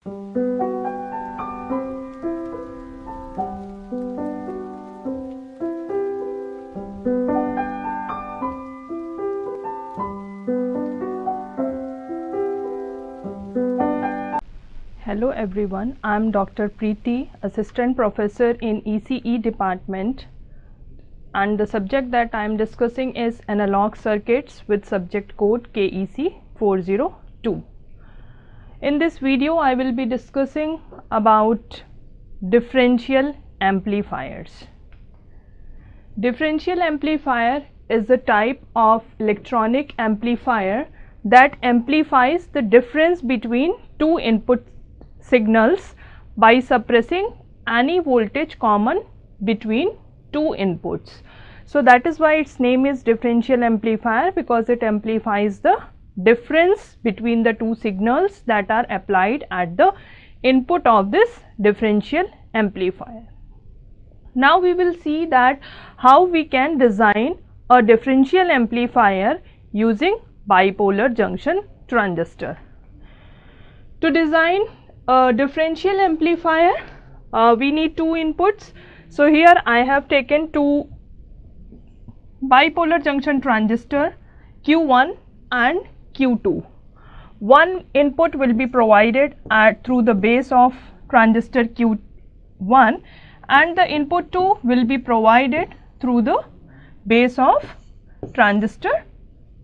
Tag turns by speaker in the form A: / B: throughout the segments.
A: Hello everyone, I am Dr. Preeti, Assistant Professor in ECE department, and the subject that I am discussing is analog circuits with subject code KEC 402. In this video I will be discussing about differential amplifiers. Differential amplifier is a type of electronic amplifier that amplifies the difference between two input signals by suppressing any voltage common between two inputs. So that is why its name is differential amplifier, because it amplifies the difference between the two signals that are applied at the input of this differential amplifier. Now we will see that how we can design a differential amplifier using bipolar junction transistor. To design a differential amplifier, we need two inputs. So here I have taken two bipolar junction transistor Q1 and Q2. One input will be provided through the base of transistor Q1, and the input 2 will be provided through the base of transistor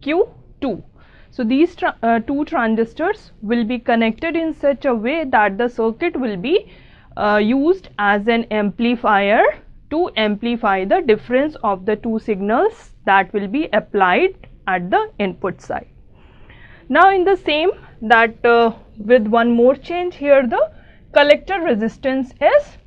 A: Q2. So these two transistors will be connected in such a way that the circuit will be used as an amplifier to amplify the difference of the two signals that will be applied at the input side. Now in the same that with one more change, here the collector resistance is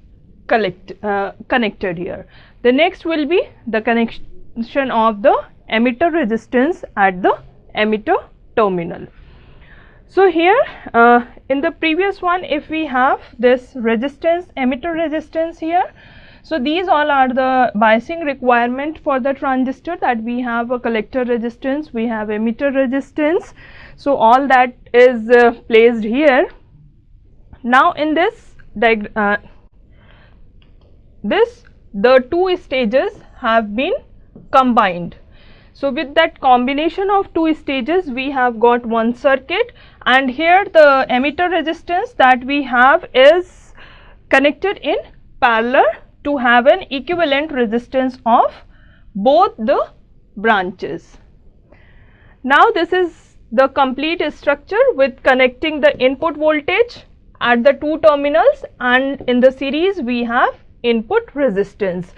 A: connected here. The next will be the connection of the emitter resistance at the emitter terminal. So here in the previous one, if we have this resistance, emitter resistance here, so these all are the biasing requirement for the transistor, that we have a collector resistance, we have emitter resistance, so all that is placed here. Now in this the two stages have been combined. So with that combination of two stages, we have got one circuit, and here the emitter resistance that we have is connected in parallel to have an equivalent resistance of both the branches. Now this is the complete structure with connecting the input voltage at the two terminals, and in the series we have input resistance.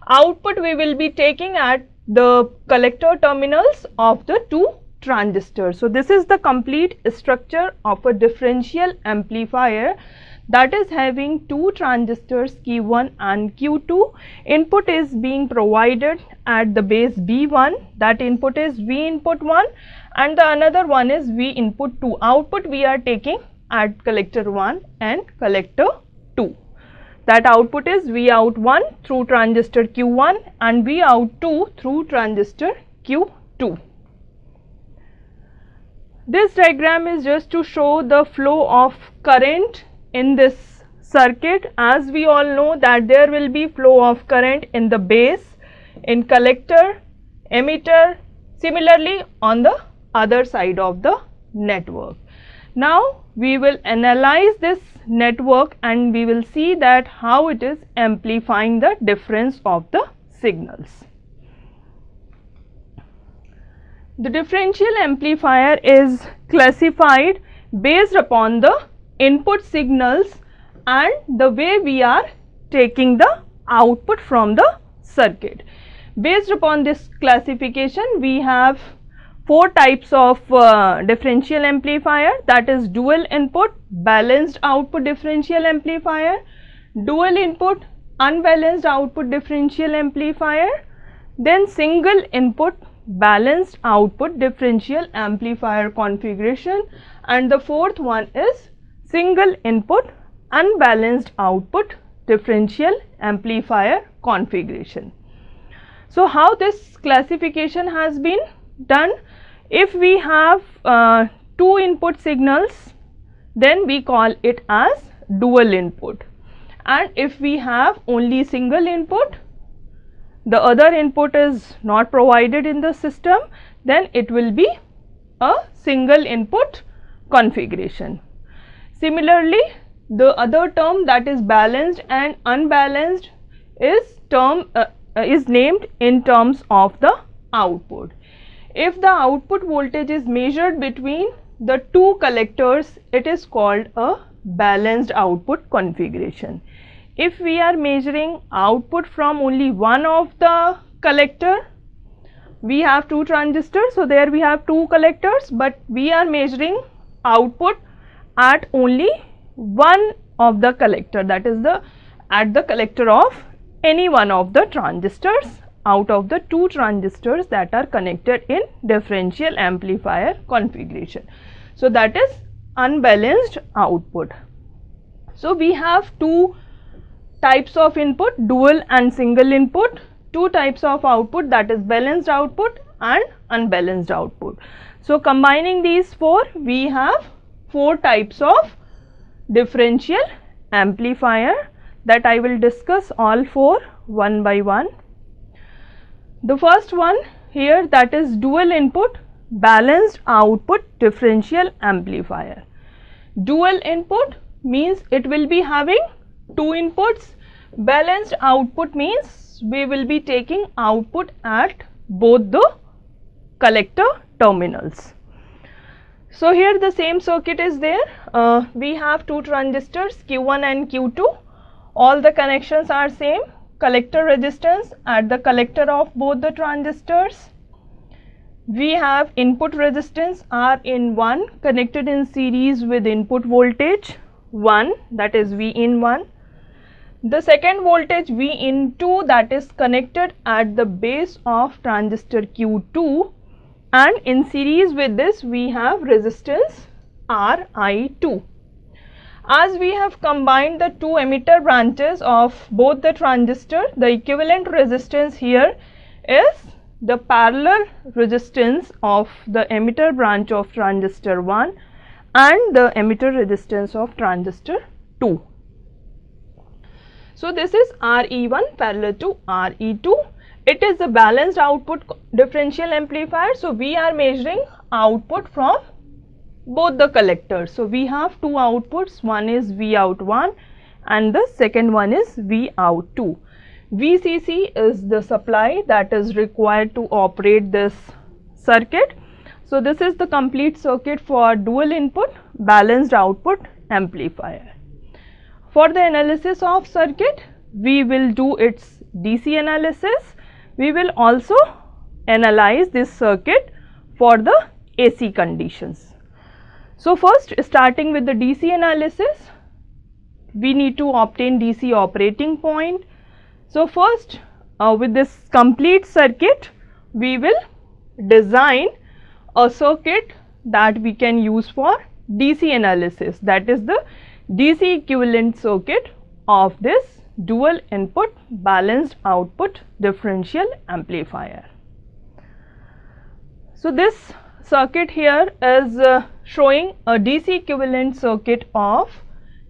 A: Output we will be taking at the collector terminals of the two transistors. So this is the complete structure of a differential amplifier that is having two transistors Q1 and Q2. Input is being provided at the base B1, that input is V input 1, and the another one is V input 2. Output we are taking at collector 1 and collector 2. That output is V out 1 through transistor Q1 and V out 2 through transistor Q2. This diagram is just to show the flow of current in this circuit. As we all know that there will be flow of current in the base, in collector, emitter, similarly on the other side of the network. Now we will analyze this network and we will see that how it is amplifying the difference of the signals. The differential amplifier is classified based upon the input signals and the way we are taking the output from the circuit. Based upon this classification, we have four types of differential amplifier, that is dual input balanced output differential amplifier, dual input unbalanced output differential amplifier, then single input balanced output differential amplifier configuration, and the fourth one is single input unbalanced output differential amplifier configuration. So how this classification has been done? If we have two input signals, then we call it as dual input. And if we have only single input, the other input is not provided in the system, then it will be a single input configuration. Similarly, the other term, that is balanced and unbalanced, is named in terms of the output. If the output voltage is measured between the two collectors, it is called a balanced output configuration. If we are measuring output from only one of the collector, we have two transistors, so there we have two collectors, but we are measuring output at only one of the collector, that is at the collector of any one of the transistors out of the two transistors that are connected in differential amplifier configuration. So that is unbalanced output. So we have two types of input, dual and single input, two types of output, that is balanced output and unbalanced output. So combining these four, we have four types of differential amplifier that I will discuss all four one by one. The first one here, that is dual input balanced output differential amplifier. Dual input means it will be having two inputs. Balanced output means we will be taking output at both the collector terminals. So here the same circuit is there. We have two transistors Q1 and Q2. All the connections are same. Collector resistance at the collector of both the transistors. We have input resistance Rin1 connected in series with input voltage 1, that is Vin1. The second voltage Vin2, that is connected at the base of transistor Q2, and in series with this we have resistance Ri2. As we have combined the two emitter branches of both the transistor, the equivalent resistance here is the parallel resistance of the emitter branch of transistor 1 and the emitter resistance of transistor 2. So this is Re1 parallel to Re2. It is a balanced output differential amplifier. So we are measuring output from both the collectors. So we have two outputs, one is Vout1 and the second one is Vout2. VCC is the supply that is required to operate this circuit. So this is the complete circuit for dual input balanced output amplifier. For the analysis of circuit, we will do its DC analysis. We will also analyze this circuit for the AC conditions. So first, starting with the DC analysis, we need to obtain DC operating point. So first, with this complete circuit, we will design a circuit that we can use for DC analysis, that is the DC equivalent circuit of this dual input balanced output differential amplifier. So this circuit here is showing a DC equivalent circuit of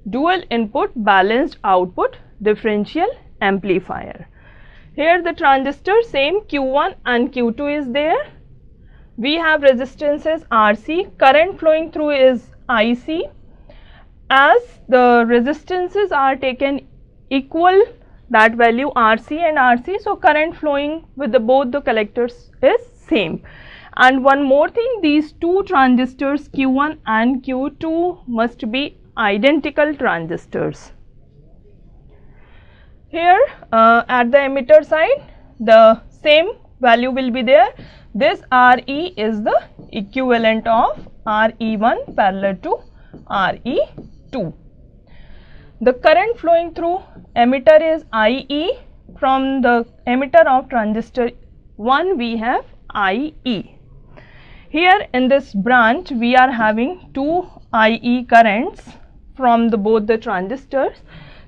A: dual input balanced output differential amplifier. Here the transistor same Q1 and Q2 is there. We have resistances RC, current flowing through is IC. As the resistances are taken equal, that value RC and RC, so current flowing with both the collectors is same. And one more thing, these two transistors Q1 and Q2 must be identical transistors. Here at the emitter side, the same value will be there. This Re is the equivalent of Re1 parallel to Re2. The current flowing through emitter is IE. From the emitter of transistor 1 we have IE. Here in this branch we are having two IE currents from both the transistors.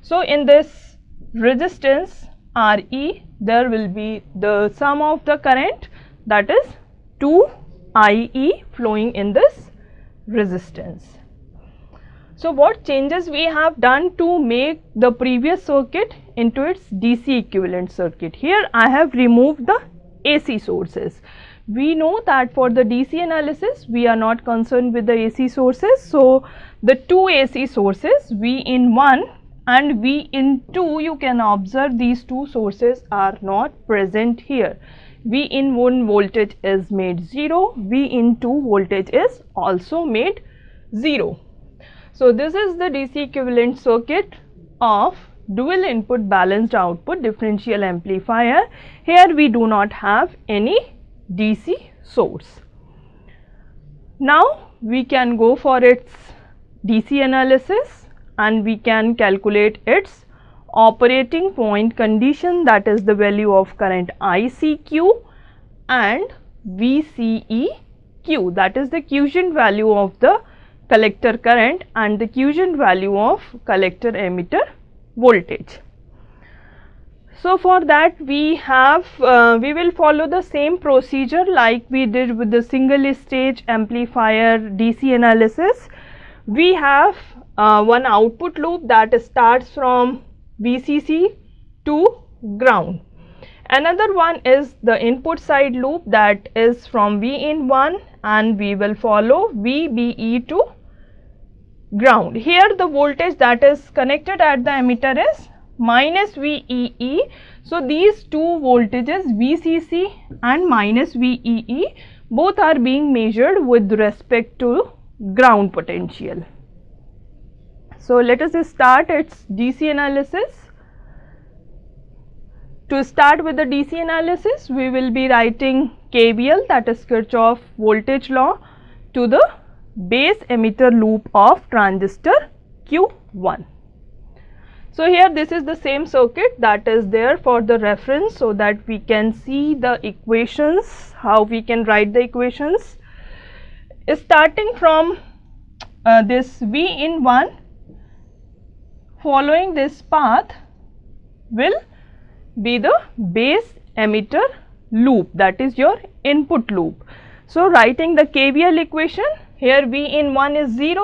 A: So in this resistance Re, there will be the sum of the current, that is 2 IE flowing in this resistance. So what changes we have done to make the previous circuit into its DC equivalent circuit? Here I have removed the AC sources. We know that for the DC analysis we are not concerned with the AC sources. So the two AC sources, V in 1 and V in 2, you can observe these two sources are not present here. V in 1 voltage is made 0, V in 2 voltage is also made 0. So this is the DC equivalent circuit of dual input balanced output differential amplifier. Here we do not have any DC source. Now we can go for its DC analysis and we can calculate its operating point condition, that is the value of current ICQ and VCEQ, that is the quiescent value of the collector current and the quiescent value of collector emitter voltage. So for that we will follow the same procedure like we did with the single stage amplifier DC analysis. We have one output loop that starts from VCC to ground. Another one is the input side loop that is from V in 1 and we will follow VBE to ground. Here the voltage that is connected at the emitter is minus VEE. So these two voltages VCC and minus VEE both are being measured with respect to ground potential. So let us start its DC analysis. To start with the DC analysis, we will be writing KVL, that is Kirchhoff voltage law, to the base emitter loop of transistor Q1. So here this is the same circuit that is there for the reference, so that we can see the equations, how we can write the equations. Starting from this V in 1, following this path will be the base emitter loop, that is your input loop. So writing the KVL equation, here V in 1 is 0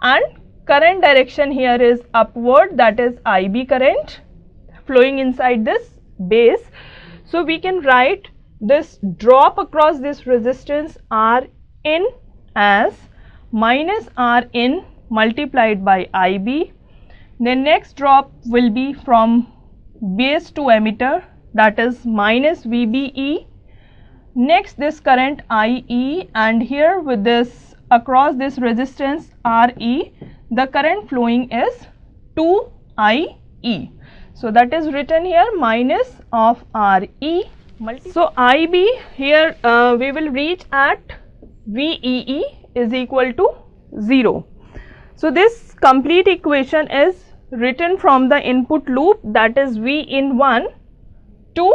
A: and current direction here is upward, that is IB current flowing inside this base. So we can write this drop across this resistance R in as minus R in multiplied by IB. The next drop will be from base to emitter, that is minus VBE. Next this current IE, and here with this across this resistance RE, the current flowing is 2IE. So that is written here minus of RE. So IB here we will reach at VEE is equal to 0. So this complete equation is written from the input loop, that is V in 1 to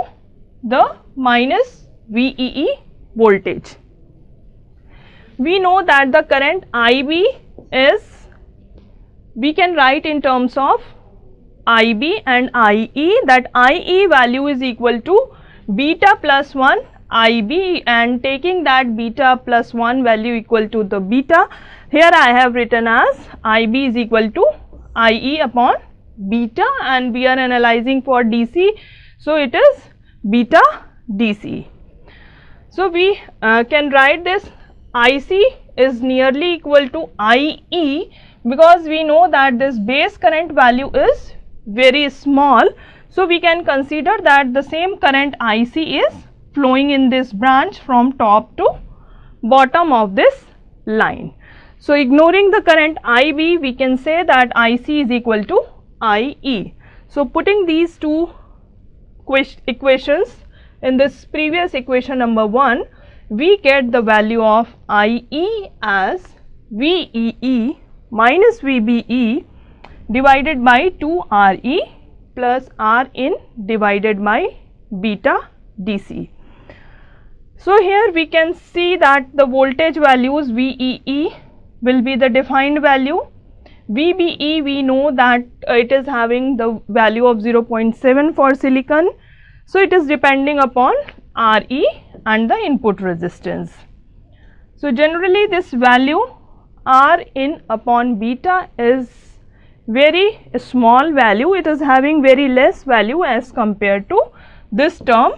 A: the minus VEE voltage. We know that the current IB is, we can write in terms of IB and IE, that IE value is equal to beta plus 1 IB, and taking that beta plus 1 value equal to the beta, here I have written as IB is equal to IE upon beta, and we are analyzing for DC, so it is beta DC. So we can write this IC is nearly equal to IE, because we know that this base current value is very small. So we can consider that the same current IC is flowing in this branch from top to bottom of this line. So ignoring the current IB, we can say that IC is equal to IE. So putting these two equations in this previous equation number 1, we get the value of IE as VEE minus VBE divided by 2RE plus R in divided by beta DC. So here we can see that the voltage values VEE will be the defined value. VBE, we know that it is having the value of 0.7 for silicon. So it is depending upon RE and the input resistance. So generally this value R in upon beta is very small value, it is having very less value as compared to this term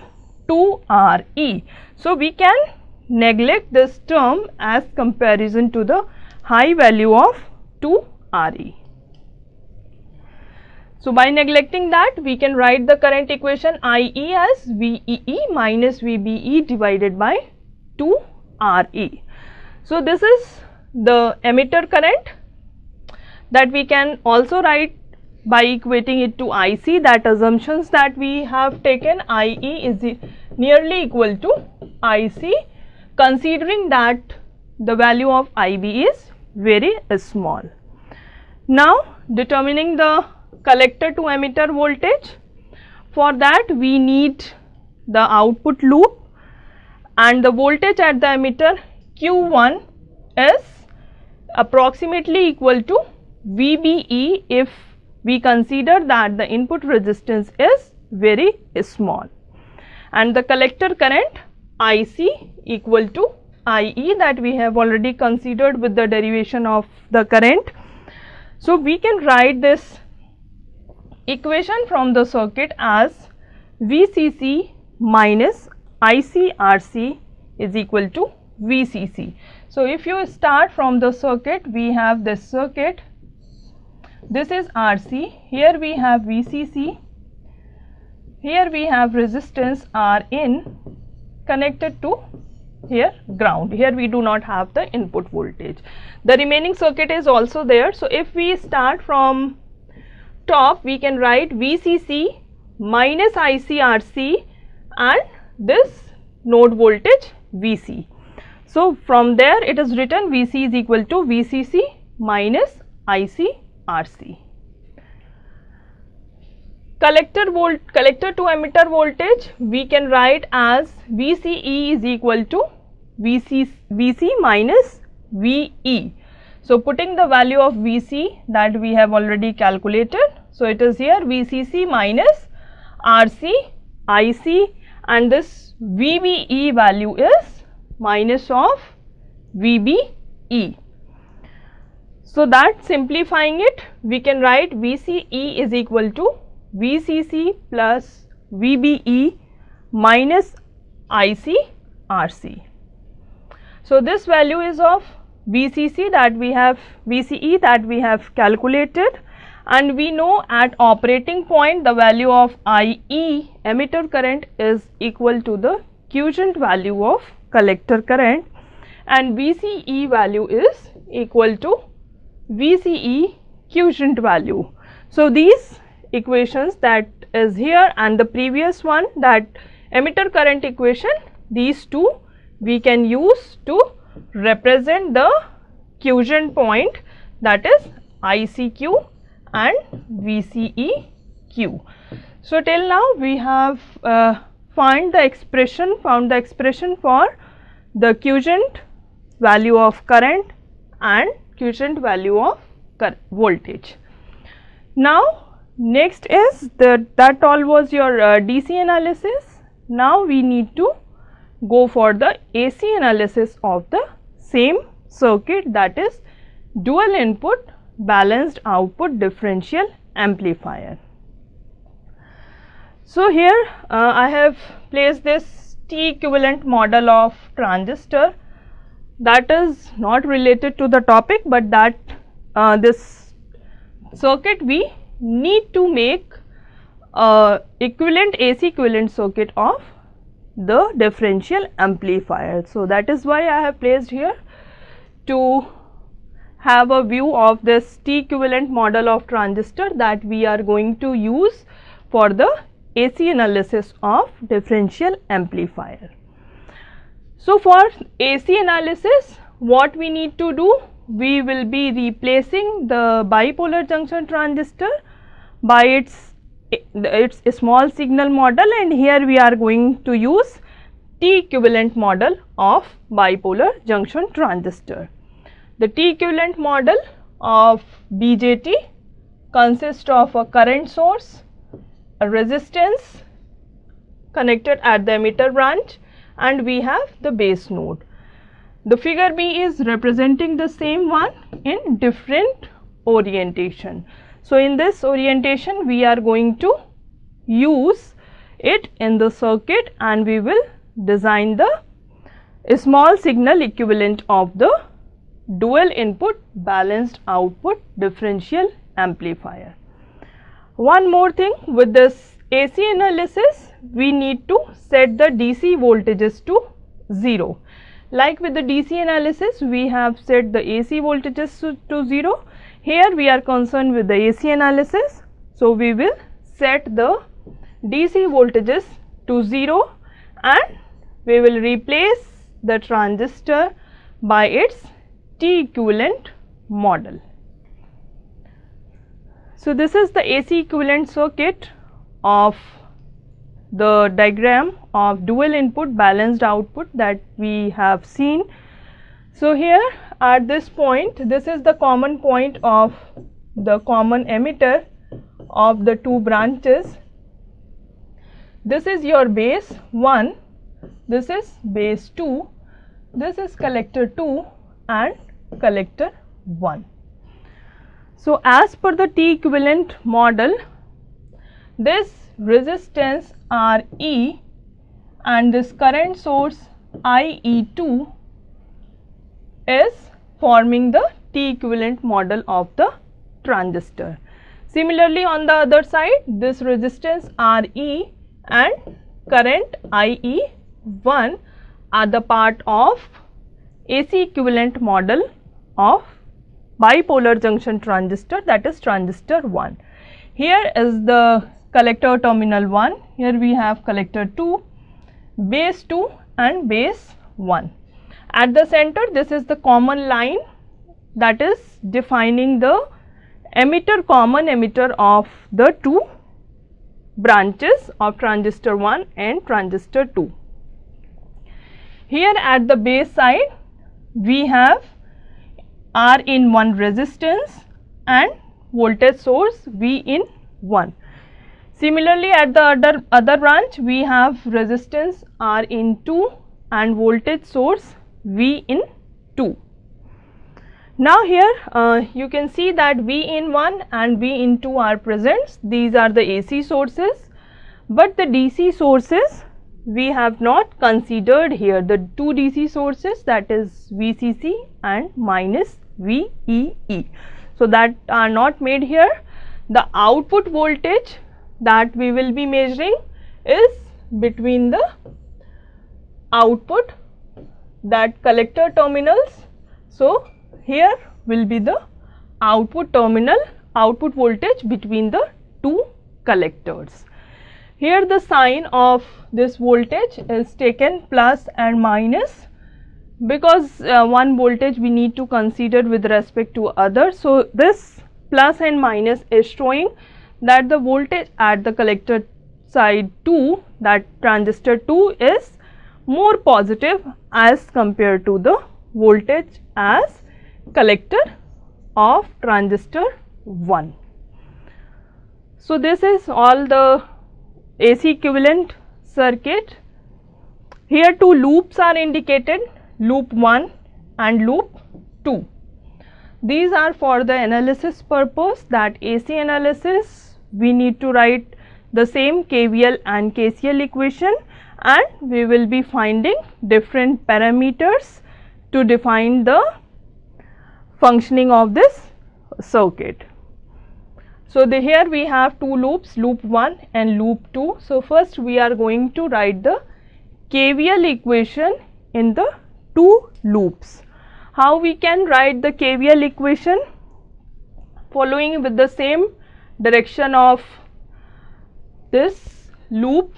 A: 2RE. So, we can neglect this term as comparison to the high value of 2RE. So, by neglecting that, we can write the current equation IE as VEE minus VBE divided by 2RE. So, this is the emitter current that we can also write by equating it to IC, that assumptions that we have taken IE is nearly equal to IC, considering that the value of IB is very small. Now, determining the collector to emitter voltage, for that we need the output loop, and the voltage at the emitter Q1 is approximately equal to VBE if we consider that the input resistance is very small, and the collector current IC equal to IE that we have already considered with the derivation of the current. So, we can write this equation from the circuit as VCC minus ICRC is equal to VCC. So, if you start from the circuit, we have this circuit, this is RC, here we have VCC, here we have resistance Rin connected to here ground, here we do not have the input voltage. The remaining circuit is also there. So, if we start from top, we can write VCC minus ICRC and this node voltage VC. So, from there it is written VC is equal to VCC minus ICRC. Collector to emitter voltage we can write as VCE is equal to VC minus VE. So, putting the value of VC that we have already calculated. So, it is here VCC minus RC IC, and this VBE value is minus of VBE. So, that simplifying it, we can write VCE is equal to VCC plus VBE minus ICRC. So, this value is of VCC that we have, VCE that we have calculated, and we know at operating point the value of IE emitter current is equal to the quiescent value of collector current, and VCE value is equal to VCE quiescent value. So, these equations that is here and the previous one, that emitter current equation, these two we can use to represent the quiescent point, that is ICQ and VCEQ. So, till now we have found the expression for the quiescent value of current and quiescent value of voltage. Now, next is that all was your DC analysis. Now, we need to go for the AC analysis of the same circuit, that is dual input balanced output differential amplifier. So, here I have placed this T equivalent model of transistor that is not related to the topic, but that this circuit we need to make equivalent AC equivalent circuit of the differential amplifier. So, that is why I have placed here to have a view of this T equivalent model of transistor that we are going to use for the AC analysis of differential amplifier. So, for AC analysis, what we need to do? We will be replacing the bipolar junction transistor by its small signal model, and here we are going to use T equivalent model of bipolar junction transistor. The T equivalent model of BJT consists of a current source, a resistance connected at the emitter branch, and we have the base node. The figure B is representing the same one in different orientation. So in this orientation we are going to use it in the circuit and we will design the small signal equivalent of the dual input balanced output differential amplifier. One more thing, with this AC analysis we need to set the DC voltages to 0. Like with the DC analysis we have set the AC voltages to 0. Here we are concerned with the AC analysis. So we will set the DC voltages to 0 and we will replace the transistor by its T equivalent model. So this is the AC equivalent circuit of the diagram of dual input balanced output that we have seen. So here at this point, this is the common point of the common emitter of the two branches. This is your base 1, this is base 2, this is collector 2 and collector 1. So as per the T equivalent model, this resistance RE and this current source IE2 is forming the T equivalent model of the transistor. Similarly, on the other side, this resistance RE and current IE1 are the part of AC equivalent model of bipolar junction transistor, that is transistor 1. Here is the collector terminal 1, here we have collector 2, base 2 and base 1. At the center, this is the common line that is defining the emitter, common emitter of the two branches of transistor 1 and transistor 2. Here at the base side, we have R in 1 resistance and voltage source V in 1. Similarly, at the other branch, we have resistance R in 2 and voltage source V in 2. Now here you can see that V in 1 and V in 2 are present. These are the AC sources, but the DC sources we have not considered here. The two DC sources, that is VCC and minus VEE. So that are not made here. The output voltage that we will be measuring is between the output, that collector terminals. So here will be the output terminal, output voltage between the two collectors. Here the sign of this voltage is taken plus and minus, because one voltage we need to consider with respect to other. So this plus and minus is showing that the voltage at the collector side 2, that transistor 2, is more positive as compared to the voltage as collector of transistor 1. So this is all the AC equivalent circuit. Here two loops are indicated, loop 1 and loop 2. These are for the analysis purpose, that AC analysis we need to write the same KVL and KCL equation, and we will be finding different parameters to define the functioning of this circuit. So here we have two loops, loop 1 and loop 2. So first we are going to write the KVL equation in the two loops. How we can write the KVL equation? Following with the same direction of this loop,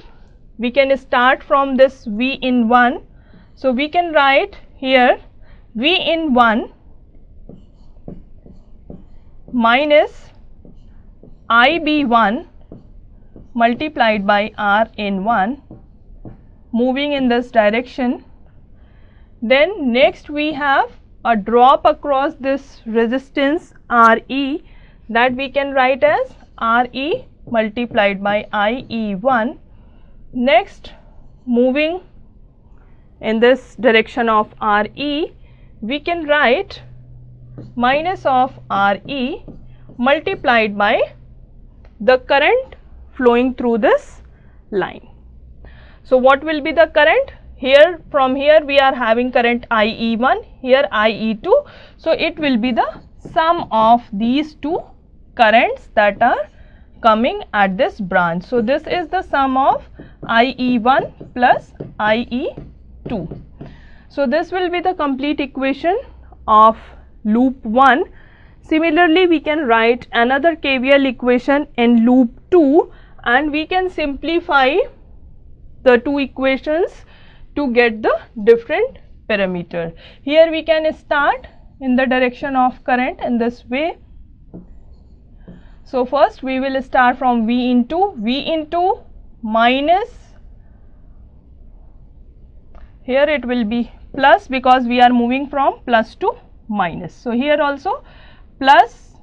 A: we can start from this V in 1. So we can write here V in 1 minus IB1 multiplied by R in 1, moving in this direction. Then next we have a drop across this resistance RE, that we can write as RE multiplied by IE1. Next, moving in this direction of RE, we can write minus of RE multiplied by the current flowing through this line. So what will be the current? Here, from here we are having current IE1, here IE2. So it will be the sum of these two currents that are coming at this branch. So this is the sum of IE1 plus IE2. So this will be the complete equation of loop 1. Similarly, we can write another KVL equation in loop 2, and we can simplify the two equations to get the different parameter. Here we can start in the direction of current in this way. So first we will start from V into minus, here it will be plus because we are moving from plus to minus. So here also plus,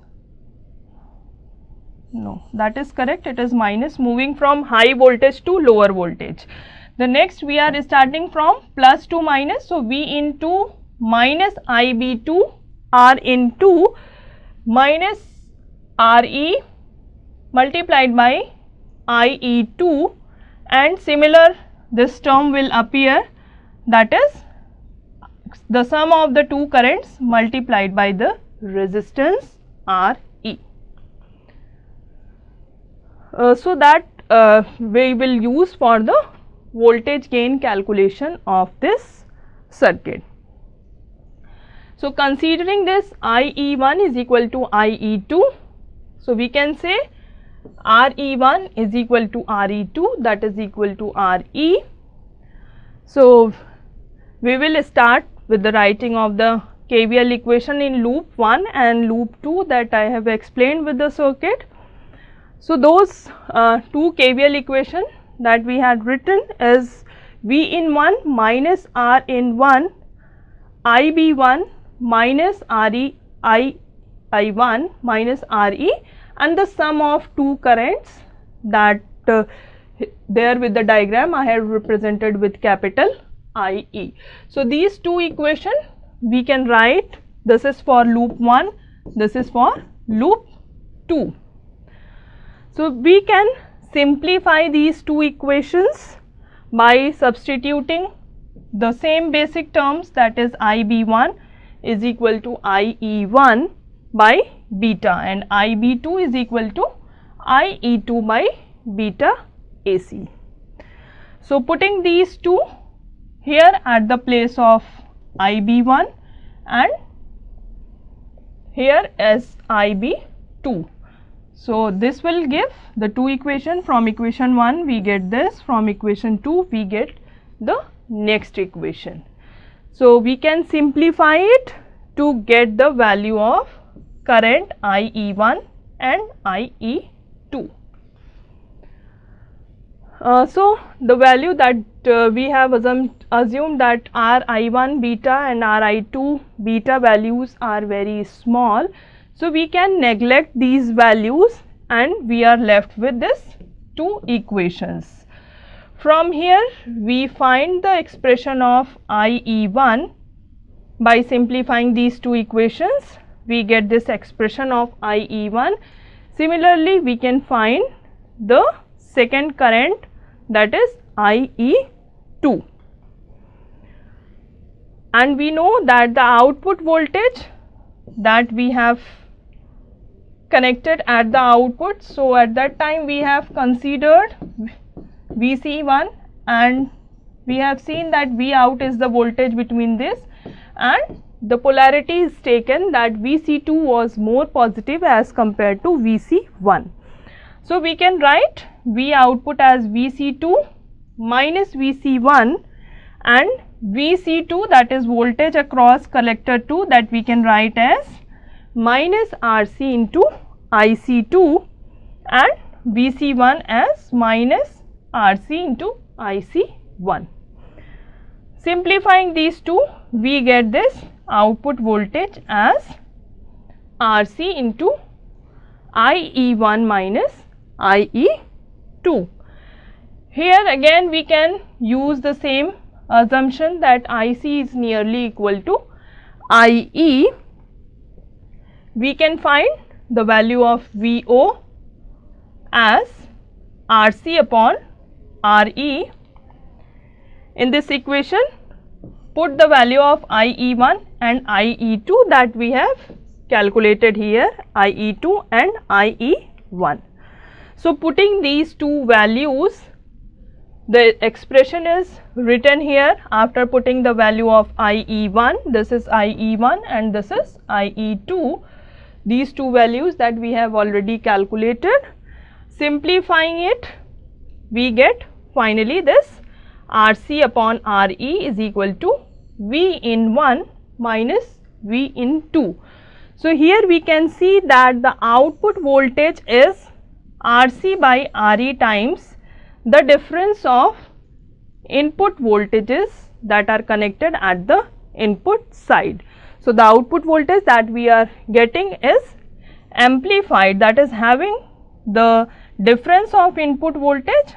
A: no, that is correct, it is minus, moving from high voltage to lower voltage. The next we are starting from plus to minus, so V into minus IB2 R into minus RE multiplied by IE2, and similar this term will appear, that is the sum of the two currents multiplied by the resistance RE. So that we will use for the voltage gain calculation of this circuit. So considering this IE1 is equal to IE2, so we can say RE1 is equal to RE2, that is equal to RE. So we will start with the writing of the KVL equation in loop 1 and loop 2 that I have explained with the circuit. So those two KVL equation that we had written is V in 1 minus R in 1, IB1 minus RE, I1 minus RE, and the sum of two currents that there with the diagram I have represented with capital IE. So these two equation we can write, this is for loop 1, this is for loop 2. So we can simplify these two equations by substituting the same basic terms, that is IB1 is equal to IE1 by beta and IB2 is equal to IE2 by beta AC. So putting these two here at the place of IB1 and here as IB2. So this will give the two equation. From equation 1 we get this, from equation 2 we get the next equation. So we can simplify it to get the value of current IE1 and IE2. So the value that we have assumed that RI1 beta and RI2 beta values are very small. So we can neglect these values and we are left with this two equations. From here we find the expression of IE1 by simplifying these two equations. We get this expression of IE1. Similarly, we can find the second current, that is IE2. And we know that the output voltage that we have connected at the output. So at that time we have considered VC1 and we have seen that V out is the voltage between this, and the polarity is taken that VC2 was more positive as compared to VC1. So we can write V output as VC2 minus VC1 and VC2, that is voltage across collector 2, that we can write as minus RC into IC2 and VC1 as minus RC into IC1. Simplifying these two, we get this output voltage as RC into IE1 minus IE2. Here again we can use the same assumption that IC is nearly equal to IE, we can find the value of VO as RC upon RE. In this equation, put the value of IE1 and IE2 that we have calculated here, IE2 and IE1. So, putting these two values, the expression is written here after putting the value of IE1, this is IE1 and this is IE2, these two values that we have already calculated. Simplifying it, we get finally this RC upon RE is equal to V in 1 minus V in 2. So, here we can see that the output voltage is RC by RE times the difference of input voltages that are connected at the input side. So, the output voltage that we are getting is amplified, that is having the difference of input voltage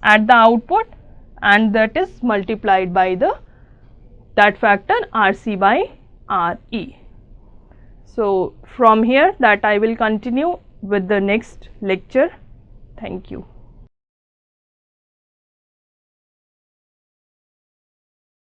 A: at the output, and that is multiplied by that factor RC by RE. So, from here that I will continue with the next lecture. Thank you.